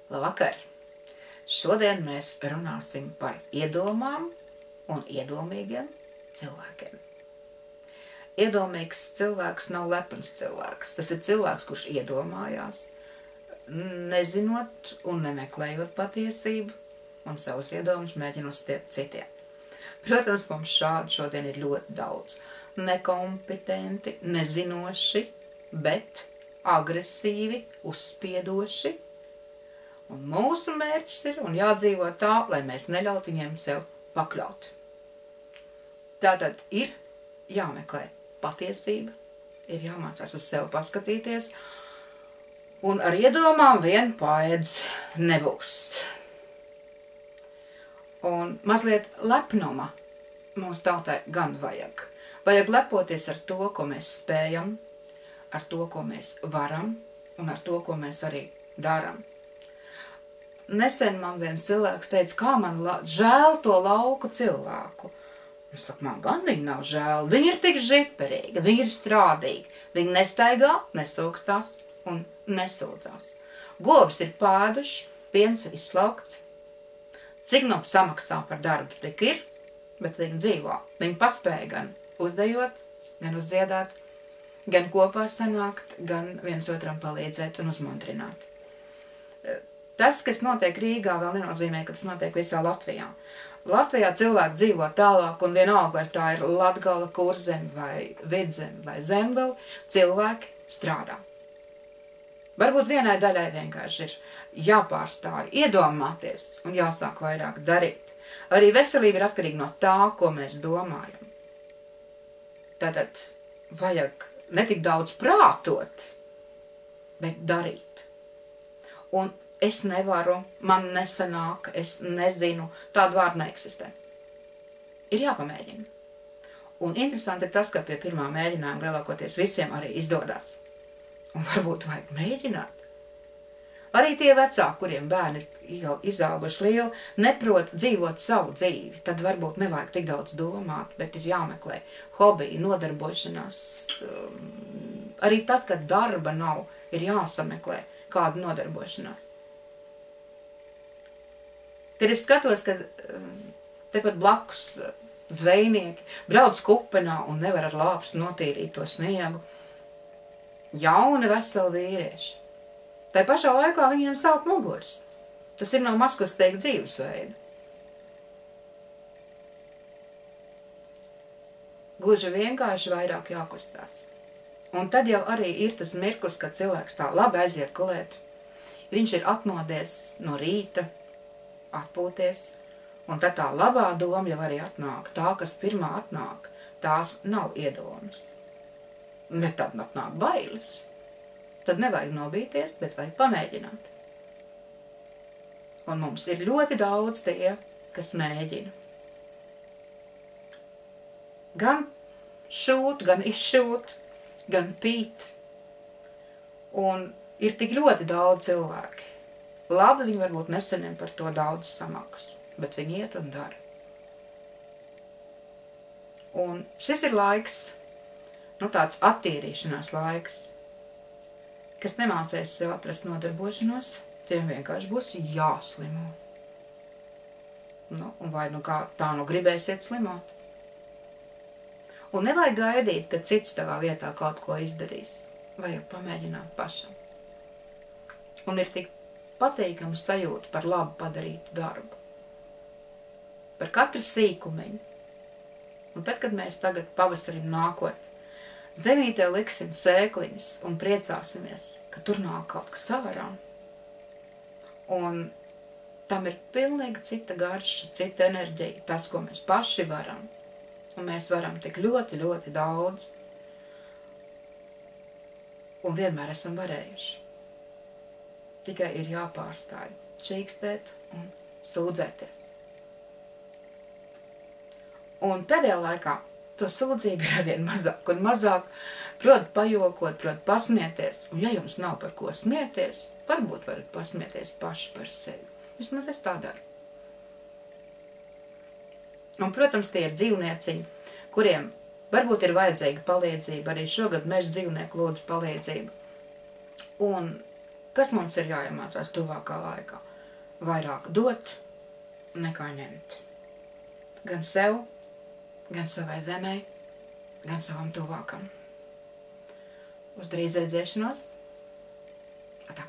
Labvakar! Šodien mēs runāsim par iedomām un iedomīgiem cilvēkiem. Iedomīgs cilvēks nav lepns cilvēks. Tas ir cilvēks, kurš iedomājās, nezinot un nemeklējot patiesību, un savus iedomus mēģina uzstiept citiem. Protams, mums šādi šodien ir ļoti daudz. Nekompetenti, nezinoši, bet agresīvi, uzspiedoši. Un mūsu mērķis ir un jādzīvo tā, lai mēs neļautu viņiem sev pakļaut. Tātad ir jāmeklē patiesība, ir jāmācās uz sevi paskatīties, un ar iedomām vien paēdz nebūs. Un mazliet lepnuma mūsu tautai gan vajag. Vajag lepoties ar to, ko mēs spējam, ar to, ko mēs varam, un ar to, ko mēs arī daram. Nesen man viens cilvēks teica, kā man žēl to lauku cilvēku. Es saku, man gan viņi nav žēl. Viņi ir tik žiperīgi, viņi ir strādīgi. Viņi nestaigā, nesūkstās un nesūdzās. Govs ir pēduši, piens ir izslaukts. Cik nu samaksā par darbu tik ir, bet viņi dzīvo. Viņi paspēja gan uzdejot, gan uzdziedāt, gan kopā sanākt, gan viens otram palīdzēt un uzmundrināt. Tas, kas notiek Rīgā, vēl nenozīmē, ka tas notiek visā Latvijā. Latvijā cilvēki dzīvo tālāk, un vienalga, vai tā ir Latgala, Kurzeme, vai Vidzeme, vai Zemgala, cilvēki strādā. Varbūt vienai daļai vienkārši ir jāpārstāj, iedomāties un jāsāk vairāk darīt. Arī veselība ir atkarīga no tā, ko mēs domājam. Tātad vajag ne tik daudz prātot, bet darīt. Un es nevaru, man nesanāk, es nezinu, tādu vārdu neeksistē. Ir jāpamēģina. Un interesanti ir tas, ka pie pirmā mēģinājuma lielākoties visiem arī izdodās. Un varbūt vajag mēģināt. Arī tie vecāki, kuriem bērni jau izauguši lieli, neprot dzīvot savu dzīvi, tad varbūt nevajag tik daudz domāt, bet ir jāmeklē hobiji, nodarbošanās. Arī tad, kad darba nav, ir jāsameklē kāda nodarbošanās. Kad es skatos, ka tepat blakus zvejnieki brauc kupenā un nevar ar lāpstu notīrīt to sniegu, jauni veseli vīrieši. Tai pašā laikā viņiem sāp muguras. Tas ir no mazkustīga dzīvesveida. Gluži vienkārši vairāk jākustās. Un tad jau arī ir tas mirklis, kad cilvēks tā labi aiziet gulēt. Viņš ir atmodies no rīta, atpūties, un tad tā labā doma jau arī atnāk. Tā, kas pirmā atnāk, tās nav iedomas. Bet tad atnāk bailes. Tad nevajag nobīties, bet vajag pamēģināt. Un mums ir ļoti daudz tie, kas mēģina. Gan šūt, gan izšūt, gan pīt. Un ir tik ļoti daudz cilvēki. Labi, viņi varbūt nesaņem par to daudz samaksu, bet viņi iet un dara. Un šis ir laiks, tāds attīrīšanās laiks, kas nemācēs sev atrast nodarbošanos, tiem vienkārši būs jāslimo. Un vai kā tā gribēsiet slimot. Un nevajag gaidīt, ka cits tavā vietā kaut ko izdarīs. Vajag pamēģināt pašam. Un ir tik patīkama sajūta par labu padarītu darbu. Par katru sīkumiņu. Un tad, kad mēs tagad pavasarim nākot, zemītē liksim sēkliņas un priecāsimies, ka tur nāk kaut kas ārā. Un tam ir pilnīgi cita garša, cita enerģija, tas, ko mēs paši varam. Un mēs varam tik ļoti, ļoti daudz. Un vienmēr esam varējuši. Tikai ir jāpārstāj, čīkstēt un sūdzēties. Un pēdējā laikā to sūdzību ir arvien mazāk un mazāk, prot pajokot, prot pasmieties. Un ja jums nav par ko smieties, varbūt varat pasmieties paši par sevi. Vismaz es tā daru. Un, protams, tie ir dzīvnieciņi, kuriem varbūt ir vajadzīga palīdzība. Arī šogad meža dzīvnieku lūdzu palīdzību. Un Kas mums ir jāiemācās tuvākā laikā? Vairāk dot nekā ņemt. Gan sev, gan savai zemei, gan savam tuvākam. Uz drīz redzēšanos. Atā.